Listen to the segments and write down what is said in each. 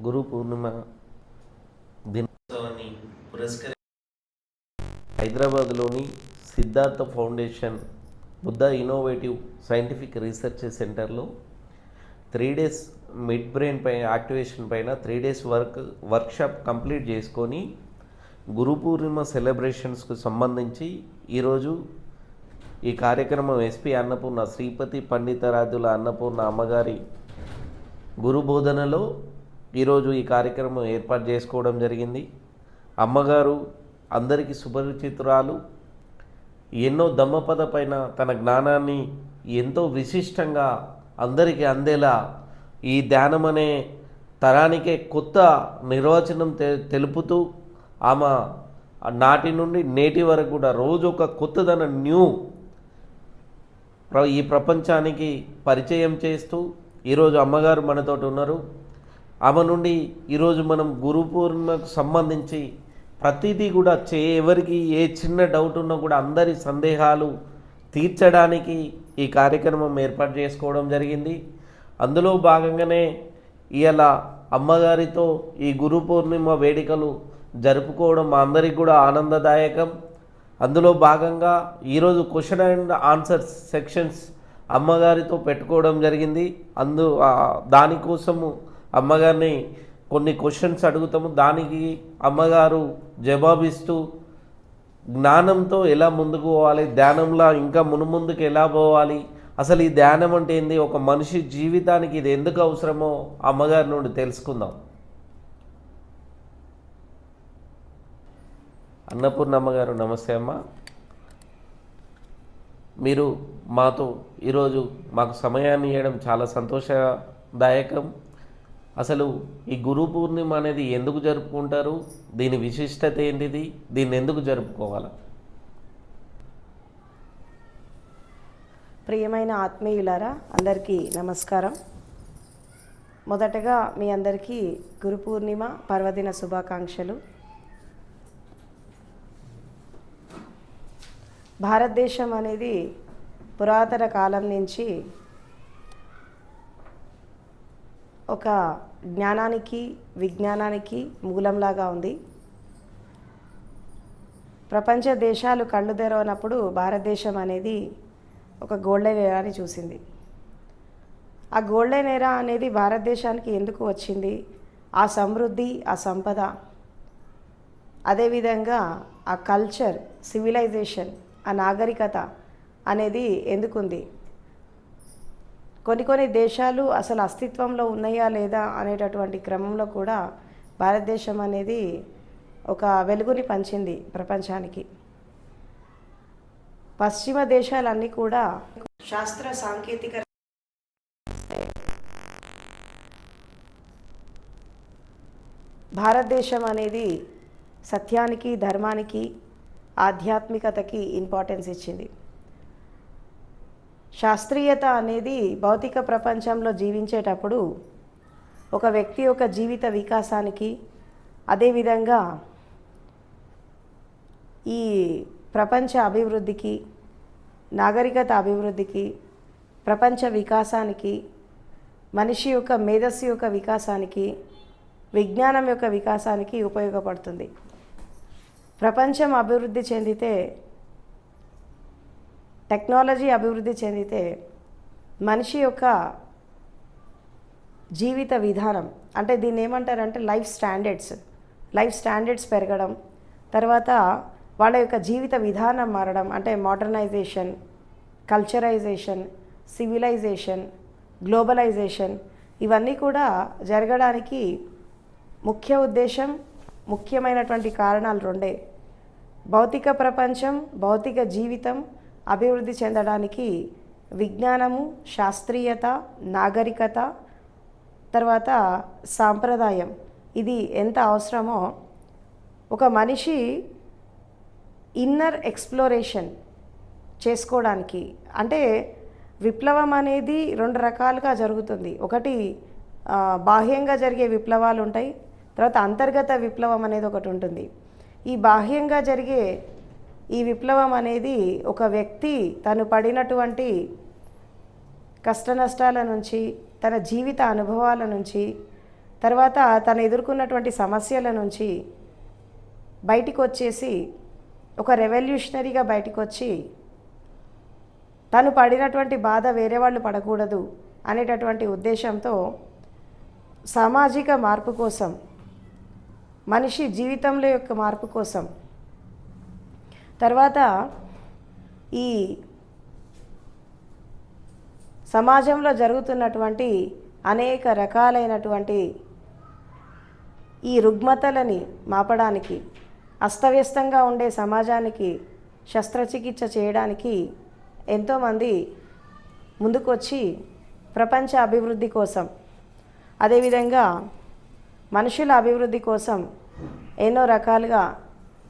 గురు పూర్ణిమ దినోత్సవాన్ని పురస్కరించి హైదరాబాద్లోని Siddhartha foundation Buddha innovative scientific research సెంటర్లో 3 days మిడ్ బ్రెయిన్ పై యాక్టివేషన్ పైన 3 days వర్క్షాప్ కంప్లీట్ చేసుకొని గురు పూర్ణిమ సెలబ్రేషన్స్కు సంబంధించి ఈరోజు ఈ కార్యక్రమం ఎస్పీ అన్నపూర్ణ శ్రీపతి పండితారాధ్యుల అన్నపూర్ణ అమ్మగారి గురు బోధనలో ఈరోజు ఈ కార్యక్రమం ఏర్పాటు చేసుకోవడం జరిగింది. అమ్మగారు అందరికీ సుపరిచితురాలు. ఎన్నో దమ్మపద పైన తన జ్ఞానాన్ని ఎంతో విశిష్టంగా అందరికీ అందేలా ఈ ధ్యానం అనే తరానికే కొత్త నిర్వచనం తెలుపుతూ ఆమె నాటి నుండి నేటి వరకు కూడా రోజు ఒక కొత్తదన ఈ ప్రపంచానికి పరిచయం చేస్తూ ఈరోజు అమ్మగారు మనతోటి ఉన్నారు. ఆమె నుండి ఈరోజు మనం గురు పూర్ణిమకు సంబంధించి ప్రతిదీ కూడా ఎవరికి ఏ చిన్న డౌట్ ఉన్నా కూడా అందరి సందేహాలు తీర్చడానికి ఈ కార్యక్రమం ఏర్పాటు చేసుకోవడం జరిగింది. అందులో భాగంగానే ఇలా అమ్మగారితో ఈ గురు పూర్ణిమ వేడుకలు జరుపుకోవడం మా అందరికి కూడా ఆనందదాయకం. అందులో భాగంగా ఈరోజు క్వశ్చన్ అండ్ ఆన్సర్స్ సెక్షన్స్ అమ్మగారితో పెట్టుకోవడం జరిగింది. దానికోసము అమ్మగారిని కొన్ని క్వశ్చన్స్ అడుగుతాము. దానికి అమ్మగారు జవాబిస్తూ జ్ఞానంతో ఎలా ముందుకు పోవాలి, ధ్యానంలో ఇంకా మునుముందుకు ఎలా పోవాలి, అసలు ఈ ధ్యానం అంటే ఏంది, ఒక మనిషి జీవితానికి ఇది ఎందుకు అవసరమో అమ్మగారి నుండి తెలుసుకుందాం. అన్నపూర్ణ అమ్మగారు నమస్తే అమ్మ. మీరు మాతో ఈరోజు మాకు సమయాన్ని ఇవ్వడం చాలా సంతోషదాయకం. అసలు ఈ గురు పూర్ణిమ అనేది ఎందుకు జరుపుకుంటారు, దీని విశిష్టత ఏంటిది, దీన్ని ఎందుకు జరుపుకోవాలి? ప్రియమైన ఆత్మీయులారా, అందరికీ నమస్కారం. మొదటగా మీ అందరికీ గురు పూర్ణిమ పర్వదిన శుభాకాంక్షలు. భారతదేశం అనేది పురాతన కాలం నుంచి ఒక జ్ఞానానికి విజ్ఞానానికి మూలంలాగా ఉంది. ప్రపంచ దేశాలు కళ్ళు తెరవనప్పుడు భారతదేశం అనేది ఒక గోల్డెన్ ఎరాని చూసింది. ఆ గోల్డెన్ ఎరా అనేది భారతదేశానికి ఎందుకు వచ్చింది? ఆ సమృద్ధి, ఆ సంపద, అదేవిధంగా ఆ కల్చర్, సివిలైజేషన్, ఆ నాగరికత అనేది ఎందుకుంది? కొన్ని దేశాలు అసలు అస్తిత్వంలో ఉన్నాయా లేదా అనేటటువంటి క్రమంలో కూడా భారతదేశం అనేది ఒక వెలుగుని పంచింది ప్రపంచానికి. పశ్చిమ దేశాలన్నీ కూడా శాస్త్ర సాంకేతిక భారతదేశం అనేది సత్యానికి, ధర్మానికి, ఆధ్యాత్మికతకి ఇంపార్టెన్స్ ఇచ్చింది. శాస్త్రీయత అనేది భౌతిక ప్రపంచంలో జీవించేటప్పుడు ఒక వ్యక్తి యొక్క జీవిత వికాసానికి, అదేవిధంగా ఈ ప్రపంచ అభివృద్ధికి, నాగరికత అభివృద్ధికి, ప్రపంచ వికాసానికి, మనిషి యొక్క మేధస్సు యొక్క వికాసానికి, విజ్ఞానం యొక్క వికాసానికి ఉపయోగపడుతుంది. ప్రపంచం అభివృద్ధి చెందితే, టెక్నాలజీ అభివృద్ధి చెందితే మనిషి యొక్క జీవిత విధానం, అంటే దీన్ని ఏమంటారంటే లైఫ్ స్టాండర్డ్స్ పెరగడం, తర్వాత వాళ్ళ యొక్క జీవిత విధానం మారడం, అంటే మోడర్నైజేషన్, కల్చరైజేషన్, సివిలైజేషన్, గ్లోబలైజేషన్, ఇవన్నీ కూడా జరగడానికి ముఖ్య ఉద్దేశం, ముఖ్యమైనటువంటి కారణాలు రెండే. భౌతిక ప్రపంచం, భౌతిక జీవితం అభివృద్ధి చెందడానికి విజ్ఞానము, శాస్త్రీయత, నాగరికత, తర్వాత సాంప్రదాయం ఇది ఎంత అవసరమో ఒక మనిషి ఇన్నర్ ఎక్స్ప్లోరేషన్ చేసుకోవడానికి. అంటే విప్లవం అనేది 2 రకాలుగా జరుగుతుంది. ఒకటి బాహ్యంగా జరిగే విప్లవాలు ఉంటాయి, తర్వాత అంతర్గత విప్లవం అనేది ఒకటి ఉంటుంది. ఈ బాహ్యంగా జరిగే ఈ విప్లవం అనేది ఒక వ్యక్తి తను పడినటువంటి కష్ట నష్టాల నుంచి, తన జీవిత అనుభవాల నుంచి, తర్వాత తను ఎదుర్కొన్నటువంటి సమస్యల నుంచి బయటికి వచ్చేసి ఒక రెవల్యూషనరీగా బయటికి వచ్చి తను పడినటువంటి బాధ వేరే వాళ్ళు పడకూడదు అనేటటువంటి ఉద్దేశంతో సామాజిక మార్పు కోసం, మనిషి జీవితంలో యొక్క మార్పు కోసం, తర్వాత ఈ సమాజంలో జరుగుతున్నటువంటి అనేక రకాలైనటువంటి ఈ రుగ్మతలని మాపడానికి, అస్తవ్యస్తంగా ఉండే సమాజానికి శస్త్రచికిత్స చేయడానికి ఎంతోమంది ముందుకొచ్చి ప్రపంచ అభివృద్ధి కోసం, అదేవిధంగా మనుషుల అభివృద్ధి కోసం ఎన్నో రకాలుగా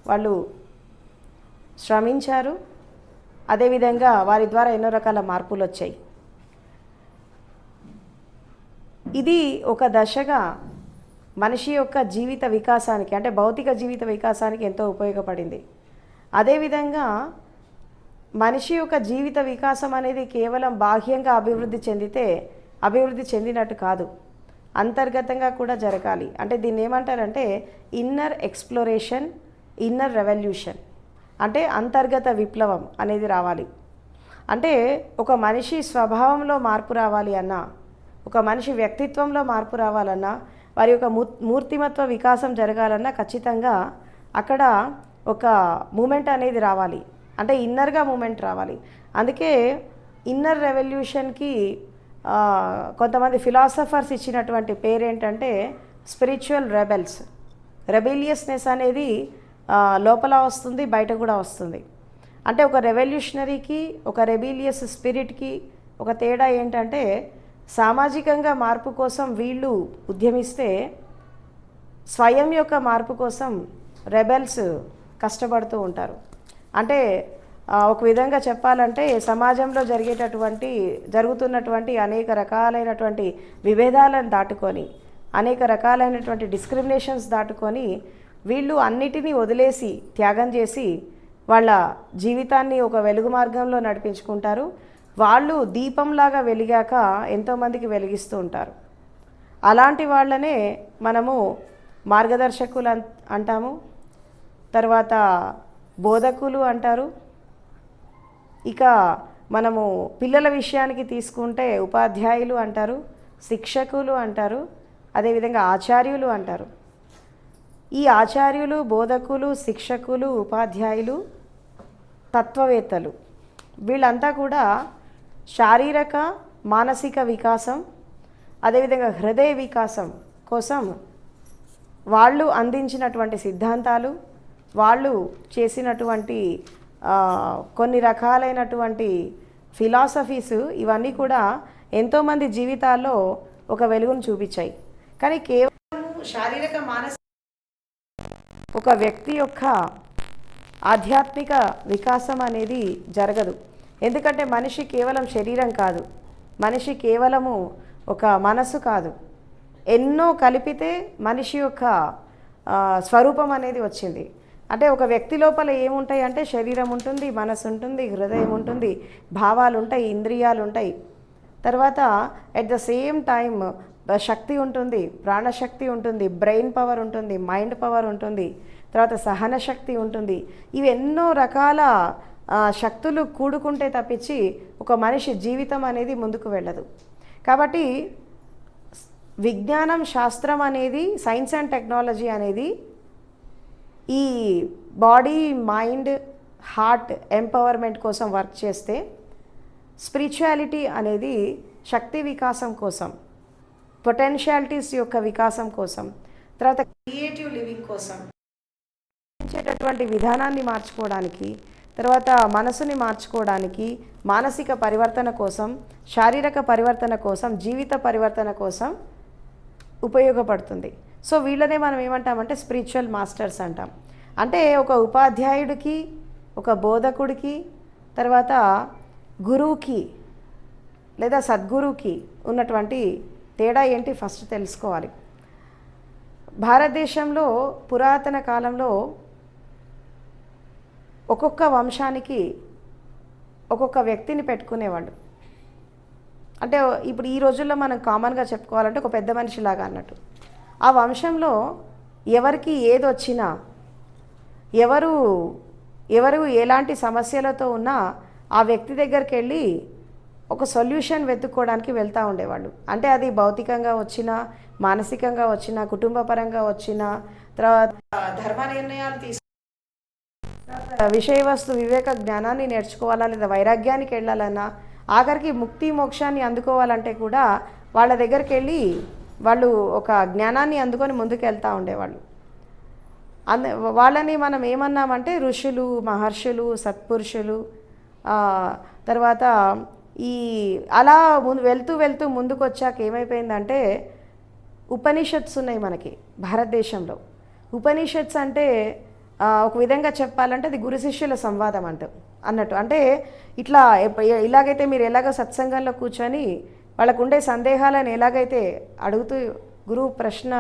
వాళ్ళు శ్రమించారు. అదేవిధంగా వారి ద్వారా ఎన్నో రకాల మార్పులు వచ్చాయి. ఇది ఒక దశగా మనిషి యొక్క జీవిత వికాసానికి, అంటే భౌతిక జీవిత వికాసానికి ఎంతో ఉపయోగపడింది. అదేవిధంగా మనిషి యొక్క జీవిత వికాసం అనేది కేవలం బాహ్యంగా అభివృద్ధి చెందితే అభివృద్ధి చెందినట్టు కాదు, అంతర్గతంగా కూడా జరగాలి. అంటే దీన్ని ఏమంటారంటే ఇన్నర్ ఎక్స్ప్లోరేషన్, ఇన్నర్ రెవల్యూషన్, అంటే అంతర్గత విప్లవం అనేది రావాలి. అంటే ఒక మనిషి స్వభావంలో మార్పు రావాలి అన్నా, ఒక మనిషి వ్యక్తిత్వంలో మార్పు రావాలన్నా, వారి యొక్క మూర్తిమత్వ వికాసం జరగాలన్నా ఖచ్చితంగా అక్కడ ఒక మూమెంట్ అనేది రావాలి, అంటే ఇన్నర్గా మూమెంట్ రావాలి. అందుకే ఇన్నర్ రెవల్యూషన్కి కొంతమంది ఫిలాసఫర్స్ ఇచ్చినటువంటి పేరేంటంటే స్పిరిచువల్ రెబెల్స్. రెబెలియస్నెస్ అనేది లోపల వస్తుంది, బయట కూడా వస్తుంది. అంటే ఒక రెవల్యూషనరీకి, ఒక రెబిలియస్ స్పిరిట్కి ఒక తేడా ఏంటంటే, సామాజికంగా మార్పు కోసం వీళ్ళు ఉద్యమిస్తే స్వయం యొక్క మార్పు కోసం రెబెల్స్ కష్టపడుతూ ఉంటారు. అంటే ఒక విధంగా చెప్పాలంటే సమాజంలో జరుగుతున్నటువంటి అనేక రకాలైనటువంటి విభేదాలను దాటుకొని, అనేక రకాలైనటువంటి డిస్క్రిమినేషన్స్ దాటుకొని వీళ్ళు అన్నిటినీ వదిలేసి త్యాగం చేసి వాళ్ళ జీవితాన్ని ఒక వెలుగు మార్గంలో నడిపించుకుంటారు. వాళ్ళు దీపంలాగా వెలిగాక ఎంతోమందికి వెలిగిస్తూ ఉంటారు. అలాంటి వాళ్ళనే మనము మార్గదర్శకులు అంటాము, తర్వాత బోధకులు అంటారు. ఇక మనము పిల్లల విషయానికి తీసుకుంటే ఉపాధ్యాయులు అంటారు, శిక్షకులు అంటారు, అదేవిధంగా ఆచార్యులు అంటారు. ఈ ఆచార్యులు, బోధకులు, శిక్షకులు, ఉపాధ్యాయులు, తత్వవేత్తలు వీళ్ళంతా కూడా శారీరక మానసిక వికాసం, అదేవిధంగా హృదయ వికాసం కోసం వాళ్ళు అందించినటువంటి సిద్ధాంతాలు, వాళ్ళు చేసినటువంటి కొన్ని రకాలైనటువంటి ఫిలాసఫీస్, ఇవన్నీ కూడా ఎంతోమంది జీవితాల్లో ఒక వెలుగును చూపించాయి. కానీ కేవలం శారీరక మానసిక ఒక వ్యక్తి యొక్క ఆధ్యాత్మిక వికాసం అనేది జరగదు. ఎందుకంటే మనిషి కేవలం శరీరం కాదు, మనిషి కేవలము ఒక మనసు కాదు, ఎన్నో కలిపితే మనిషి యొక్క స్వరూపం అనేది వచ్చింది. అంటే ఒక వ్యక్తి లోపల ఏముంటాయి అంటే శరీరం ఉంటుంది, మనసు ఉంటుంది, హృదయం ఉంటుంది, భావాలు ఉంటాయి, ఇంద్రియాలు ఉంటాయి. తర్వాత ఎట్ ద సేమ్ టైం శక్తి ఉంటుంది, ప్రాణశక్తి ఉంటుంది, బ్రెయిన్ పవర్ ఉంటుంది, మైండ్ పవర్ ఉంటుంది, తర్వాత సహన శక్తి ఉంటుంది. ఇవి ఎన్నో రకాల శక్తులు కూడుకుంటే తప్పించి ఒక మనిషి జీవితం అనేది ముందుకు వెళ్ళదు. కాబట్టి విజ్ఞానం, శాస్త్రం అనేది, సైన్స్ అండ్ టెక్నాలజీ అనేది ఈ బాడీ, మైండ్, హార్ట్ ఎంపవర్మెంట్ కోసం వర్క్ చేస్తే, స్పిరిచువాలిటీ అనేది శక్తి వికాసం కోసం, పొటెన్షియాలిటీస్ యొక్క వికాసం కోసం, తర్వాత క్రియేటివ్ లివింగ్ కోసం, చేసేటటువంటి విధానాన్ని మార్చుకోవడానికి, తర్వాత మనసుని మార్చుకోవడానికి, మానసిక పరివర్తన కోసం, శారీరక పరివర్తన కోసం, జీవిత పరివర్తన కోసం ఉపయోగపడుతుంది. సో వీళ్ళనే మనం ఏమంటామంటే స్పిరిచువల్ మాస్టర్స్ అంటాం. అంటే ఒక ఉపాధ్యాయుడికి, ఒక బోధకుడికి, తర్వాత గురువుకి లేదా సద్గురువుకి ఉన్నటువంటి తేడా ఏంటి ఫస్ట్ తెలుసుకోవాలి. భారతదేశంలో పురాతన కాలంలో ఒక్కొక్క వంశానికి ఒక్కొక్క వ్యక్తిని పెట్టుకునేవాళ్ళు. అంటే ఇప్పుడు ఈ రోజుల్లో మనం కామన్గా చెప్పుకోవాలంటే ఒక పెద్ద మనిషిలాగా అన్నట్టు. ఆ వంశంలో ఎవరికి ఏది వచ్చినా, ఎవరు ఎవరు ఎలాంటి సమస్యలతో ఉన్నా ఆ వ్యక్తి దగ్గరికి వెళ్ళి ఒక సొల్యూషన్ వెతుక్కోవడానికి వెళ్తూ ఉండేవాళ్ళు. అంటే అది భౌతికంగా వచ్చినా, మానసికంగా వచ్చినా, కుటుంబపరంగా వచ్చినా, తర్వాత ధర్మ నిర్ణయాలు విషయ వస్తు వివేక జ్ఞానాన్ని నేర్చుకోవాలా, లేదా వైరాగ్యానికి వెళ్ళాలన్నా, ఆఖరికి ముక్తి మోక్షాన్ని అందుకోవాలంటే కూడా వాళ్ళ దగ్గరికి వెళ్ళి వాళ్ళు ఒక జ్ఞానాన్ని అందుకొని ముందుకు వెళ్తూ ఉండేవాళ్ళు. వాళ్ళని మనం ఏమన్నామంటే ఋషులు, మహర్షులు, సత్పురుషులు. తర్వాత ఈ అలా వెళ్తూ వెళ్తూ ముందుకు వచ్చాక ఏమైపోయిందంటే ఉపనిషత్స్ ఉన్నాయి మనకి భారతదేశంలో. ఉపనిషత్స్ అంటే ఒక విధంగా చెప్పాలంటే అది గురు శిష్యుల సంవాదం అన్నట్టు. అంటే ఇట్లా ఇలాగైతే మీరు ఎలాగో సత్సంగంలో కూర్చొని వాళ్ళకు ఉండే సందేహాలను ఎలాగైతే అడుగుతూ గురువు ప్రశ్న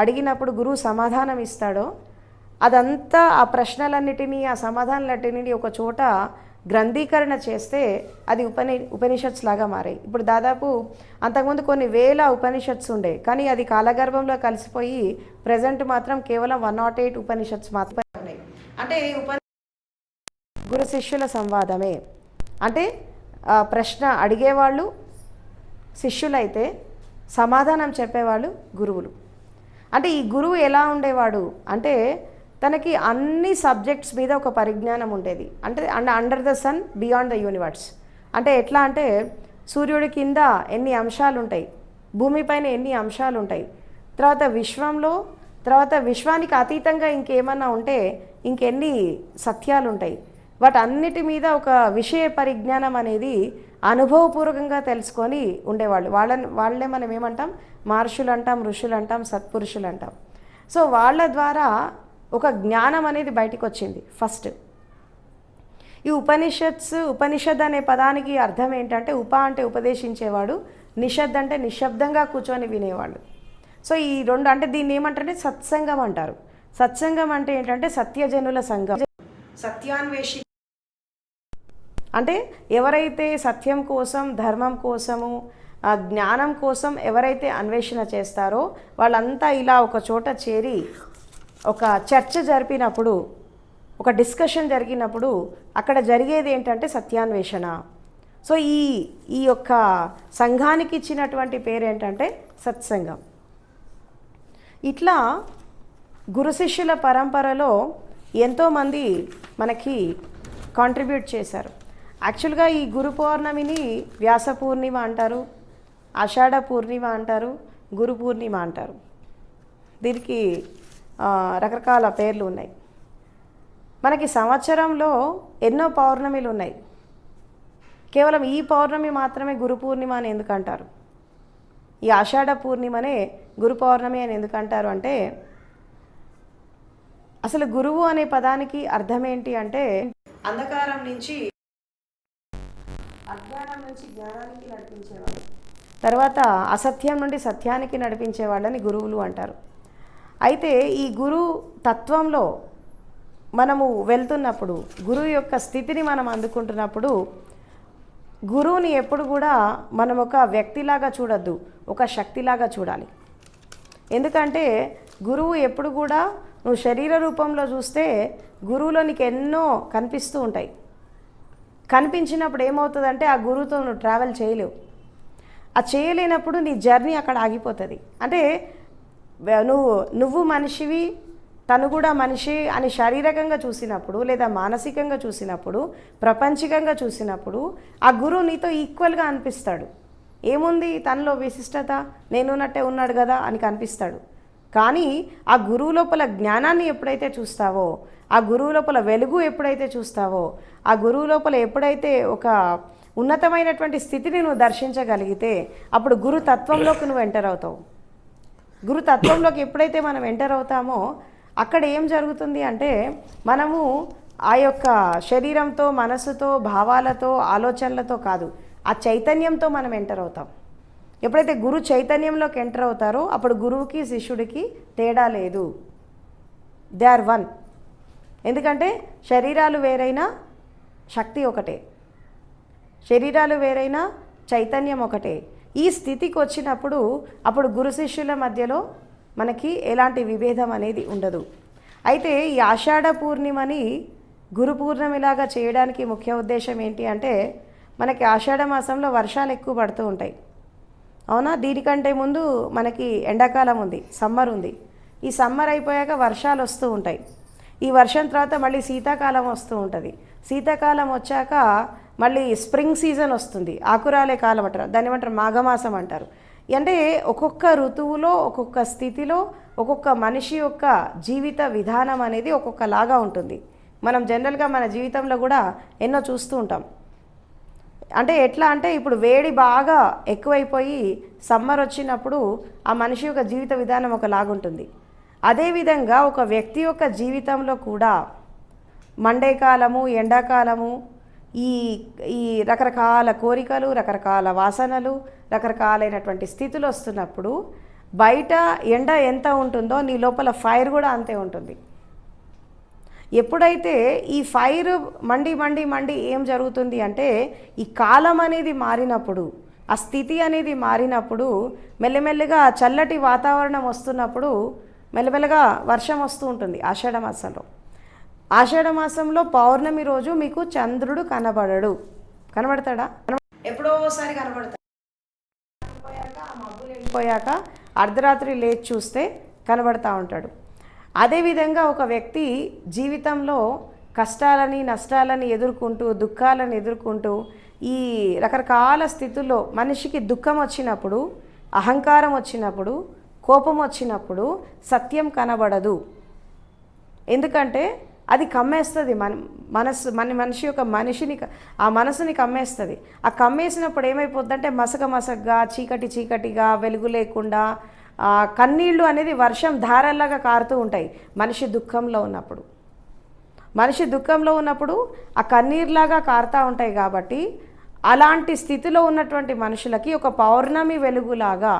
అడిగినప్పుడు గురువు సమాధానం ఇస్తాడో, అదంతా ఆ ప్రశ్నలన్నిటినీ, ఆ సమాధానాలన్నిటినీ ఒక చోట గ్రంథీకరణ చేస్తే అది ఉపనిషత్స్ లాగా మారాయి. ఇప్పుడు దాదాపు అంతకుముందు కొన్ని వేల ఉపనిషత్స్ ఉండే, కానీ అది కాలగర్భంలో కలిసిపోయి ప్రజెంట్ మాత్రం కేవలం 108 ఉపనిషత్స్ మాత్రమే ఉన్నాయి. అంటే గురు శిష్యుల సంవాదమే. అంటే ప్రశ్న అడిగేవాళ్ళు శిష్యులైతే సమాధానం చెప్పేవాళ్ళు గురువులు. అంటే ఈ గురువు ఎలా ఉండేవాడు అంటే తనకి అన్ని సబ్జెక్ట్స్ మీద ఒక పరిజ్ఞానం ఉండేది. అంటే under the sun beyond the universe. అంటే ఎట్లా అంటే సూర్యుడి కింద ఎన్ని అంశాలు ఉంటాయి, భూమిపైన ఎన్ని అంశాలు ఉంటాయి, తర్వాత విశ్వానికి అతీతంగా ఇంకేమన్నా ఉంటే ఇంకెన్ని సత్యాలు ఉంటాయి, వాటన్నిటి మీద ఒక విషయ పరిజ్ఞానం అనేది అనుభవపూర్వకంగా తెలుసుకొని ఉండేవాళ్ళు. వాళ్ళే మనం ఏమంటాం, మహర్షులు అంటాం, ఋషులు అంటాం, సత్పురుషులు అంటాం. సో వాళ్ళ ద్వారా ఒక జ్ఞానం అనేది బయటికి వచ్చింది ఫస్ట్. ఈ ఉపనిషద్ అనే పదానికి అర్థం ఏంటంటే ఉప అంటే ఉపదేశించేవాడు, నిషద్ అంటే నిశ్శబ్దంగా కూర్చొని వినేవాళ్ళు. సో ఈ రెండు అంటే దీన్ని ఏమంటారంటే సత్సంగం అంటారు. సత్సంగం అంటే ఏంటంటే సత్యజనుల సంఘం, సత్యాన్వేషి. అంటే ఎవరైతే సత్యం కోసం, ధర్మం కోసము, జ్ఞానం కోసం ఎవరైతే అన్వేషణ చేస్తారో వాళ్ళంతా ఇలా ఒక చోట చేరి ఒక చర్చ జరిపినప్పుడు, ఒక డిస్కషన్ జరిగినప్పుడు అక్కడ జరిగేది ఏంటంటే సత్యాన్వేషణ. సో ఈ యొక్క సంఘానికి ఇచ్చినటువంటి పేరు ఏంటంటే సత్సంగం. ఇట్లా గురు శిష్యుల పరంపరలో ఎంతోమంది మనకి కాంట్రిబ్యూట్ చేశారు. యాక్చువల్గా ఈ గురు పౌర్ణమిని వ్యాస పూర్ణిమ అంటారు, ఆషాఢ పూర్ణిమ అంటారు, గురు పూర్ణిమ అంటారు. దీనికి రకరకాల పేర్లు ఉన్నాయి. మనకి సంవత్సరంలో ఎన్నో పౌర్ణమిలు ఉన్నాయి. కేవలం ఈ పౌర్ణమి మాత్రమే గురు పూర్ణిమ అని ఎందుకు అంటారు, ఈ ఆషాఢ పూర్ణిమనే గురు పౌర్ణమి అని ఎందుకు అంటారు అంటే, అసలు గురువు అనే పదానికి అర్థం ఏంటి అంటే అంధకారం నుంచి, అజ్ఞానం నుంచి జ్ఞానానికి నడిపించేవాడు, తర్వాత అసత్యం నుండి సత్యానికి నడిపించే వాళ్ళని గురువులు అంటారు. అయితే ఈ గురు తత్వంలో మనము వెళ్తున్నప్పుడు, గురువు యొక్క స్థితిని మనం అందుకుంటున్నప్పుడు, గురువుని ఎప్పుడు కూడా మనం ఒక వ్యక్తిలాగా చూడొద్దు, ఒక శక్తిలాగా చూడాలి. ఎందుకంటే గురువు ఎప్పుడు కూడా నువ్వు శరీర రూపంలో చూస్తే గురువులో నీకు ఎన్నో కనిపిస్తూ ఉంటాయి. కనిపించినప్పుడు ఏమవుతుందంటే ఆ గురువుతో నువ్వు ట్రావెల్ చేయలేవు. ఆ చేయలేనప్పుడు నీ జర్నీ అక్కడ ఆగిపోతుంది. అంటే నువ్వు మనిషివి, తను కూడా మనిషి అని శారీరకంగా చూసినప్పుడు, లేదా మానసికంగా చూసినప్పుడు, ప్రపంచికంగా చూసినప్పుడు ఆ గురువు నీతో ఈక్వల్గా అనిపిస్తాడు. ఏముంది తనలో విశిష్టత, నేనున్నట్టే ఉన్నాడు కదా అని కనిపిస్తాడు. కానీ ఆ గురువు లోపల జ్ఞానాన్ని ఎప్పుడైతే చూస్తావో, ఆ గురువు లోపల వెలుగు ఎప్పుడైతే చూస్తావో, ఆ గురువు లోపల ఎప్పుడైతే ఒక ఉన్నతమైనటువంటి స్థితిని నువ్వు దర్శించగలిగితే అప్పుడు గురు తత్వంలోకి నువ్వు ఎంటర్ అవుతావు. గురు తత్వంలోకి ఎప్పుడైతే మనం ఎంటర్ అవుతామో అక్కడ ఏం జరుగుతుంది అంటే మనము ఆ యొక్క శరీరంతో, మనసుతో, భావాలతో, ఆలోచనలతో కాదు, ఆ చైతన్యంతో మనం ఎంటర్ అవుతాం. ఎప్పుడైతే గురు చైతన్యంలోకి ఎంటర్ అవుతారో అప్పుడు గురువుకి శిష్యుడికి తేడా లేదు, దే ఆర్ వన్. ఎందుకంటే శరీరాలు వేరైనా శక్తి ఒకటే, శరీరాలు వేరైనా చైతన్యం ఒకటే. ఈ స్థితికి వచ్చినప్పుడు అప్పుడు గురు శిష్యుల మధ్యలో మనకి ఎలాంటి విభేదం అనేది ఉండదు. అయితే ఈ ఆషాఢ పూర్ణిమని గురు పూర్ణమిలాగా చేయడానికి ముఖ్య ఉద్దేశం ఏంటి అంటే, మనకి ఆషాఢ మాసంలో వర్షాలు ఎక్కువ పడుతూ ఉంటాయి, అవునా? దీనికంటే ముందు మనకి ఎండాకాలం ఉంది, సమ్మర్ ఉంది. ఈ సమ్మర్ అయిపోయాక వర్షాలు వస్తూ ఉంటాయి. ఈ వర్షం తర్వాత మళ్ళీ శీతాకాలం వస్తూ ఉంటుంది. శీతాకాలం వచ్చాక మళ్ళీ స్ప్రింగ్ సీజన్ వస్తుంది, ఆకురాలే కాలం అంటారు, దాన్ని ఏమంటారు, మాఘమాసం అంటారు. అంటే ఒక్కొక్క ఋతువులో ఒక్కొక్క స్థితిలో ఒక్కొక్క మనిషి యొక్క జీవిత విధానం అనేది ఒక్కొక్కలాగా ఉంటుంది. మనం జనరల్గా మన జీవితంలో కూడా ఎన్నో చూస్తూ ఉంటాం. అంటే ఎట్లా అంటే, ఇప్పుడు వేడి బాగా ఎక్కువైపోయి సమ్మర్ వచ్చినప్పుడు ఆ మనిషి యొక్క జీవిత విధానం ఒకలాగుంటుంది. అదేవిధంగా ఒక వ్యక్తి యొక్క జీవితంలో కూడా మండే కాలము, ఎండాకాలము, ఈ ఈ రకరకాల కోరికలు, రకరకాల వాసనలు, రకరకాలైనటువంటి స్థితులు వస్తున్నప్పుడు బయట ఎండ ఎంత ఉంటుందో నీ లోపల ఫైర్ కూడా అంతే ఉంటుంది. ఎప్పుడైతే ఈ ఫైర్ మండి మండి మండి ఏం జరుగుతుంది అంటే, ఈ కాలం అనేది మారినప్పుడు, ఆ స్థితి అనేది మారినప్పుడు, మెల్లమెల్లగా చల్లటి వాతావరణం వస్తున్నప్పుడు మెల్లమెల్లగా వర్షం వస్తూ ఉంటుంది. ఆషాఢ మాసంలో, ఆషాఢ మాసంలో పౌర్ణమి రోజు మీకు చంద్రుడు కనబడతాడా? ఎప్పుడో ఒకసారి కనబడతాడు. ఆ మబ్బులు వెళ్ళిపోయాక అర్ధరాత్రి లేచి చూస్తే కనబడతా ఉంటాడు. అదేవిధంగా ఒక వ్యక్తి జీవితంలో కష్టాలని, నష్టాలని ఎదుర్కొంటూ, దుఃఖాలను ఎదుర్కొంటూ, ఈ రకరకాల స్థితుల్లో మనిషికి దుఃఖం వచ్చినప్పుడు, అహంకారం వచ్చినప్పుడు, కోపం వచ్చినప్పుడు సత్యం కనబడదు. ఎందుకంటే అది కమ్మేస్తుంది మనిషి యొక్క ఆ మనసుని కమ్మేస్తుంది. ఆ కమ్మేసినప్పుడు ఏమైపోద్దంటే మసకగా, చీకటిగా, వెలుగు లేకుండా కన్నీళ్ళు అనేది వర్షం ధారల్లాగా కారుతూ ఉంటాయి. మనిషి దుఃఖంలో ఉన్నప్పుడు ఆ కన్నీరులాగా కారుతూ ఉంటాయి. కాబట్టి అలాంటి స్థితిలో ఉన్నటువంటి మనుషులకి ఒక పౌర్ణమి వెలుగులాగా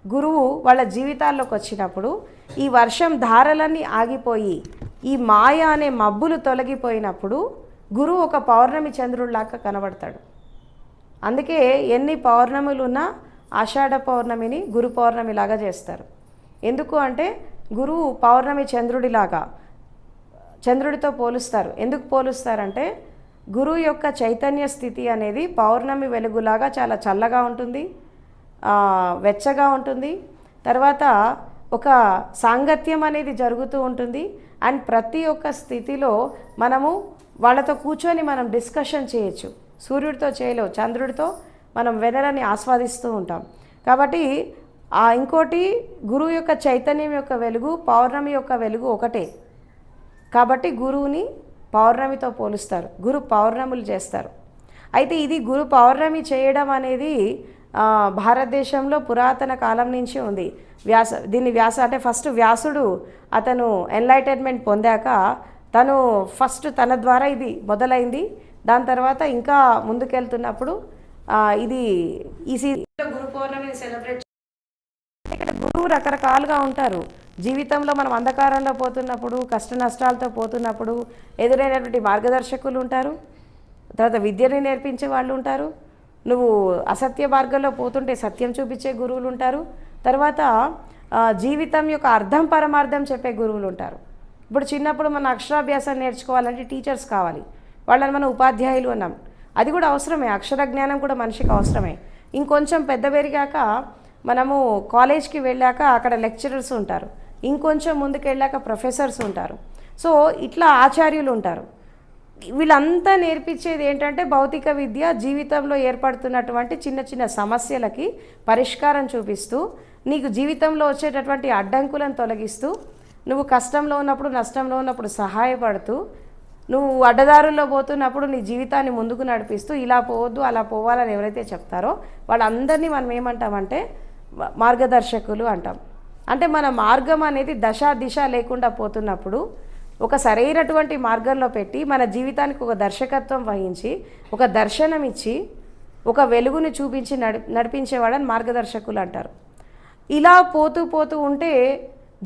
గురువు వాళ్ళ జీవితాల్లోకి వచ్చినప్పుడు ఈ వర్షం ధారలన్నీ ఆగిపోయి, ఈ మాయ అనే మబ్బులు తొలగిపోయినప్పుడు గురువు ఒక పౌర్ణమి చంద్రుడిలాగా కనబడతాడు. అందుకే ఎన్ని పౌర్ణములున్నా ఆషాఢ పౌర్ణమిని గురు పౌర్ణమిలాగా చేస్తారు. ఎందుకు అంటే, గురువు పౌర్ణమి చంద్రుడితో పోలుస్తారు. ఎందుకు పోలుస్తారంటే, గురువు యొక్క చైతన్య స్థితి అనేది పౌర్ణమి వెలుగులాగా చాలా చల్లగా ఉంటుంది, వెచ్చగా ఉంటుంది. తర్వాత ఒక సాంగత్యం అనేది జరుగుతూ ఉంటుంది. అండ్ ప్రతి ఒక్క స్థితిలో మనము వాళ్ళతో కూర్చొని మనం డిస్కషన్ చేయొచ్చు. సూర్యుడితో చేయలేవు, చంద్రుడితో మనం వెన్నెలని ఆస్వాదిస్తూ ఉంటాం. కాబట్టి ఇంకోటి, గురువు యొక్క చైతన్యం యొక్క వెలుగు, పౌర్ణమి యొక్క వెలుగు ఒకటే. కాబట్టి గురువుని పౌర్ణమితో పోలుస్తారు, గురు పౌర్ణములు చేస్తారు. అయితే ఇది గురు పౌర్ణమి చేయడం అనేది భారతదేశంలో పురాతన కాలం నుంచి ఉంది. దీన్ని అంటే ఫస్ట్ వ్యాసుడు అతను ఎన్లైటన్మెంట్ పొందాక తను ఫస్ట్ తన ద్వారా ఇది మొదలైంది. దాని తర్వాత ఇంకా ముందుకెళ్తున్నప్పుడు ఇది గురు పౌర్ణమిని సెలబ్రేట్. ఇక్కడ గురువు రకరకాలుగా ఉంటారు. జీవితంలో మనం అంధకారంలో పోతున్నప్పుడు, కష్ట నష్టాలతో పోతున్నప్పుడు ఎదురైనటువంటి మార్గదర్శకులు ఉంటారు. తర్వాత విద్యని నేర్పించే వాళ్ళు ఉంటారు. నువ్వు అసత్య మార్గంలో పోతుంటే సత్యం చూపించే గురువులు ఉంటారు. తర్వాత జీవితం యొక్క అర్థం పరమార్థం చెప్పే గురువులు ఉంటారు. ఇప్పుడు చిన్నప్పుడు మన అక్షరాభ్యాసం నేర్చుకోవాలంటే టీచర్స్ కావాలి, వాళ్ళని మనం ఉపాధ్యాయులు అన్నాం. అది కూడా అవసరమే, అక్షర జ్ఞానం కూడా మనిషికి అవసరమే. ఇంకొంచెం పెద్ద పెరిగాక మనము కాలేజ్కి వెళ్ళాక అక్కడ లెక్చరర్స్ ఉంటారు, ఇంకొంచెం ముందుకు వెళ్ళాక ప్రొఫెసర్స్ ఉంటారు. సో ఇట్లా ఆచార్యులు ఉంటారు. వీళ్ళంతా నేర్పించేది ఏంటంటే భౌతిక విద్య, జీవితంలో ఏర్పడుతున్నటువంటి చిన్న చిన్న సమస్యలకి పరిష్కారం చూపిస్తూ, నీకు జీవితంలో వచ్చేటటువంటి అడ్డంకులను తొలగిస్తూ, నువ్వు కష్టంలో ఉన్నప్పుడు, నష్టంలో ఉన్నప్పుడు సహాయపడుతూ, నువ్వు అడ్డదారుల్లో పోతున్నప్పుడు నీ జీవితాన్ని ముందుకు నడిపిస్తూ, ఇలా పోవద్దు అలా పోవాలని ఎవరైతే చెప్తారో వాళ్ళందరినీ మనం ఏమంటామంటే మార్గదర్శకులు అంటాం. అంటే మన మార్గం అనేది దశ దిశ లేకుండా పోతున్నప్పుడు ఒక సరైనటువంటి మార్గంలో పెట్టి మన జీవితానికి ఒక దర్శకత్వం వహించి, ఒక దర్శనం ఇచ్చి, ఒక వెలుగుని చూపించి నడిపించేవాడని మార్గదర్శకులు అంటారు. ఇలా పోతూ పోతూ ఉంటే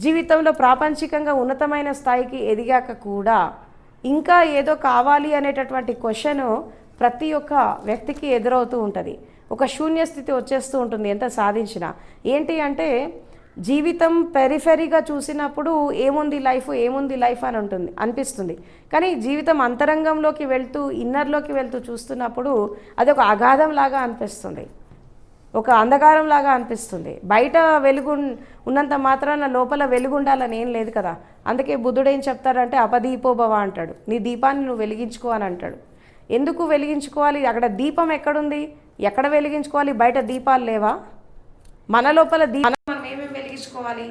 జీవితంలో ప్రాపంచికంగా ఉన్నతమైన స్థాయికి ఎదిగాక కూడా ఇంకా ఏదో కావాలి అనేటటువంటి క్వశ్చన్ ప్రతి ఒక్క వ్యక్తికి ఎదురవుతూ ఉంటుంది. ఒక శూన్య స్థితి వచ్చేస్తూ ఉంటుంది ఎంత సాధించినా. ఏంటి అంటే జీవితం పెరిఫెరీగా చూసినప్పుడు ఏముంది లైఫ్ అని ఉంటుంది అనిపిస్తుంది. కానీ జీవితం అంతరంగంలోకి వెళ్తూ ఇన్నర్లోకి వెళ్తూ చూస్తున్నప్పుడు అది ఒక అగాధం లాగా అనిపిస్తుంది, ఒక అంధకారం లాగా అనిపిస్తుంది. బయట వెలుగు ఉన్నంత మాత్రాన లోపల వెలుగు ఉండాలని ఏం లేదు కదా. అందుకే బుద్ధుడు ఏం చెప్తాడంటే అపదీపోభవ అంటాడు, నీ దీపాన్ని నువ్వు వెలిగించుకో అని అంటాడు. ఎందుకు వెలిగించుకోవాలి? అక్కడ దీపం ఎక్కడుంది, ఎక్కడ వెలిగించుకోవాలి? బయట దీపాలు లేవా? మన లోపల మనం ఏమేమి వెలిగించుకోవాలి?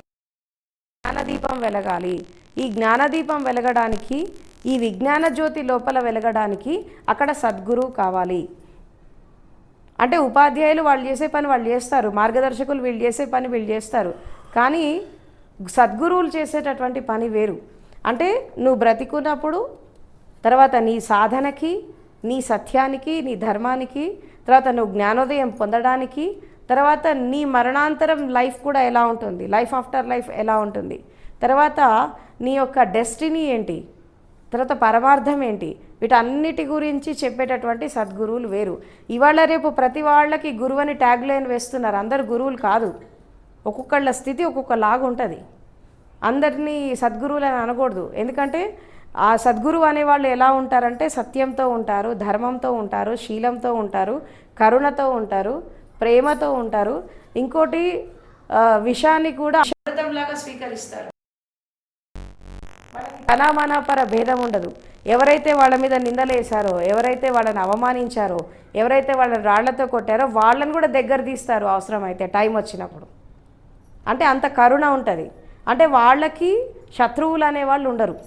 జ్ఞానదీపం వెలగాలి. ఈ జ్ఞానదీపం వెలగడానికి, ఈ విజ్ఞాన జ్యోతి లోపల వెలగడానికి అక్కడ సద్గురువు కావాలి. అంటే ఉపాధ్యాయులు వాళ్ళు చేసే పని వాళ్ళు చేస్తారు, మార్గదర్శకులు వీళ్ళు చేసే పని వీళ్ళు చేస్తారు. కానీ సద్గురువులు చేసేటటువంటి పని వేరు. అంటే నువ్వు బ్రతికున్నప్పుడు, తర్వాత నీ సాధనకి, నీ సత్యానికి, నీ ధర్మానికి, తర్వాత నువ్వు జ్ఞానోదయం పొందడానికి, తర్వాత నీ మరణాంతరం లైఫ్ కూడా ఎలా ఉంటుంది, లైఫ్ ఆఫ్టర్ లైఫ్ ఎలా ఉంటుంది, తర్వాత నీ యొక్క డెస్టినీ ఏంటి, తర్వాత పరమార్థం ఏంటి, వీటన్నిటి గురించి చెప్పేటటువంటి సద్గురువులు వేరు. ఇవాళ రేపు ప్రతి వాళ్ళకి గురువు అని ట్యాగ్ లైన్ వేస్తున్నారు. అందరు గురువులు కాదు, ఒక్కొక్కళ్ళ స్థితి ఒక్కొక్కలాగా ఉంటుంది. అందరినీ సద్గురువులు అని అనకూడదు. ఎందుకంటే ఆ సద్గురువు అనేవాళ్ళు ఎలా ఉంటారంటే సత్యంతో ఉంటారు, ధర్మంతో ఉంటారు, శీలంతో ఉంటారు, కరుణతో ఉంటారు, ప్రేమతో ఉంటారు. ఇంకోటి విషయాన్ని కూడా అమృతంలాగా స్వీకరిస్తారు. ధనమానపర భేదం ఉండదు. ఎవరైతే వాళ్ళ మీద నిందలేశారో, ఎవరైతే వాళ్ళని అవమానించారో, ఎవరైతే వాళ్ళని రాళ్లతో కొట్టారో వాళ్ళని కూడా దగ్గర తీస్తారు అవసరమైతే టైం వచ్చినప్పుడు. అంటే అంత కరుణ ఉంటుంది. అంటే వాళ్ళకి శత్రువులు అనేవాళ్ళు ఉండరు,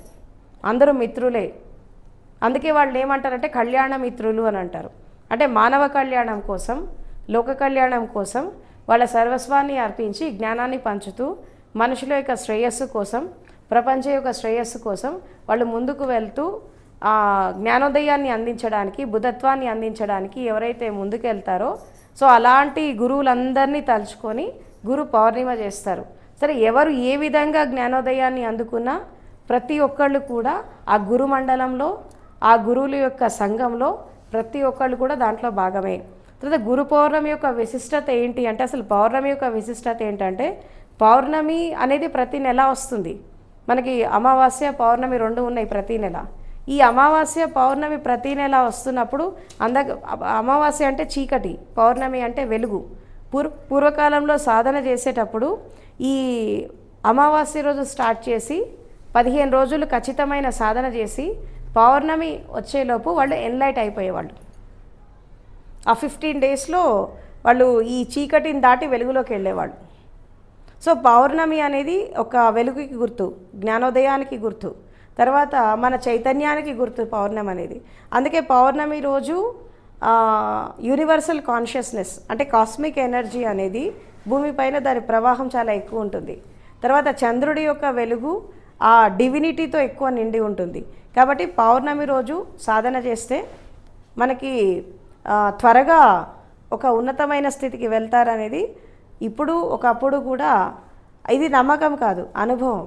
అందరూ మిత్రులే. అందుకే వాళ్ళు ఏమంటారంటే కళ్యాణ మిత్రులు అని అంటారు. అంటే మానవ కళ్యాణం కోసం, లోక కళ్యాణం కోసం వాళ్ళ సర్వస్వాన్ని అర్పించి జ్ఞానాన్ని పంచుతూ మనుషుల యొక్క శ్రేయస్సు కోసం, ప్రపంచం యొక్క శ్రేయస్సు కోసం వాళ్ళు ముందుకు వెళ్తూ జ్ఞానోదయాన్ని అందించడానికి, బుద్ధత్వాన్ని అందించడానికి ఎవరైతే ముందుకు వెళ్తారో, సో అలాంటి గురువులందరినీ తలుచుకొని గురు పౌర్ణిమ చేస్తారు. సరే, ఎవరు ఏ విధంగా జ్ఞానోదయాన్ని అందుకున్నా ప్రతి ఒక్కళ్ళు కూడా ఆ గురు మండలంలో, ఆ గురువుల యొక్క సంఘంలో ప్రతి ఒక్కళ్ళు కూడా దాంట్లో భాగమే. తర్వాత గురు పౌర్ణమి యొక్క విశిష్టత ఏంటి అంటే, అసలు పౌర్ణమి యొక్క విశిష్టత ఏంటంటే, పౌర్ణమి అనేది ప్రతి నెల వస్తుంది మనకి. అమావాస్య పౌర్ణమి రెండు ఉన్నాయి ప్రతి నెల. ఈ అమావాస్య పౌర్ణమి ప్రతి నెల వస్తున్నప్పుడు అమావాస్య అంటే చీకటి, పౌర్ణమి అంటే వెలుగు. పూర్వకాలంలో సాధన చేసేటప్పుడు ఈ అమావాస్య రోజు స్టార్ట్ చేసి 15 రోజులు ఖచ్చితమైన సాధన చేసి పౌర్ణమి వచ్చేలోపు వాళ్ళు ఎన్లైట్ అయిపోయేవాళ్ళు. ఆ 15 డేస్లో వాళ్ళు ఈ చీకటిని దాటి వెలుగులోకి వెళ్ళేవాళ్ళు. సో పౌర్ణమి అనేది ఒక వెలుగుకి గుర్తు, జ్ఞానోదయానికి గుర్తు, తర్వాత మన చైతన్యానికి గుర్తు పౌర్ణమి అనేది. అందుకే పౌర్ణమి రోజు యూనివర్సల్ కాన్షియస్నెస్ అంటే కాస్మిక్ ఎనర్జీ అనేది భూమిపైన దాని ప్రవాహం చాలా ఎక్కువ ఉంటుంది. తర్వాత చంద్రుడి యొక్క వెలుగు ఆ డివినిటీతో ఎక్కువ నిండి ఉంటుంది. కాబట్టి పౌర్ణమి రోజు సాధన చేస్తే మనకి త్వరగా ఒక ఉన్నతమైన స్థితికి వెళ్తారనేది ఇప్పుడు ఒకప్పుడు కూడా. ఇది నమ్మకం కాదు, అనుభవం,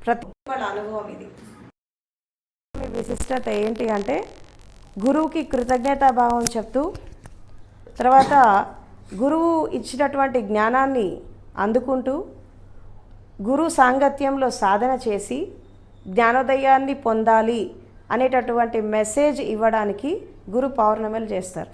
ప్రతి ఒక్కళ్ళ అనుభవం ఇది. విశిష్టత ఏంటి అంటే గురువుకి కృతజ్ఞతాభావం చెప్తూ, తర్వాత గురువు ఇచ్చినటువంటి జ్ఞానాన్ని అందుకుంటూ, గురు సాంగత్యంలో సాధన చేసి జ్ఞానోదయాన్ని పొందాలి అనేటటువంటి మెసేజ్ ఇవ్వడానికి గురు పౌర్ణమిలు చేస్తారు.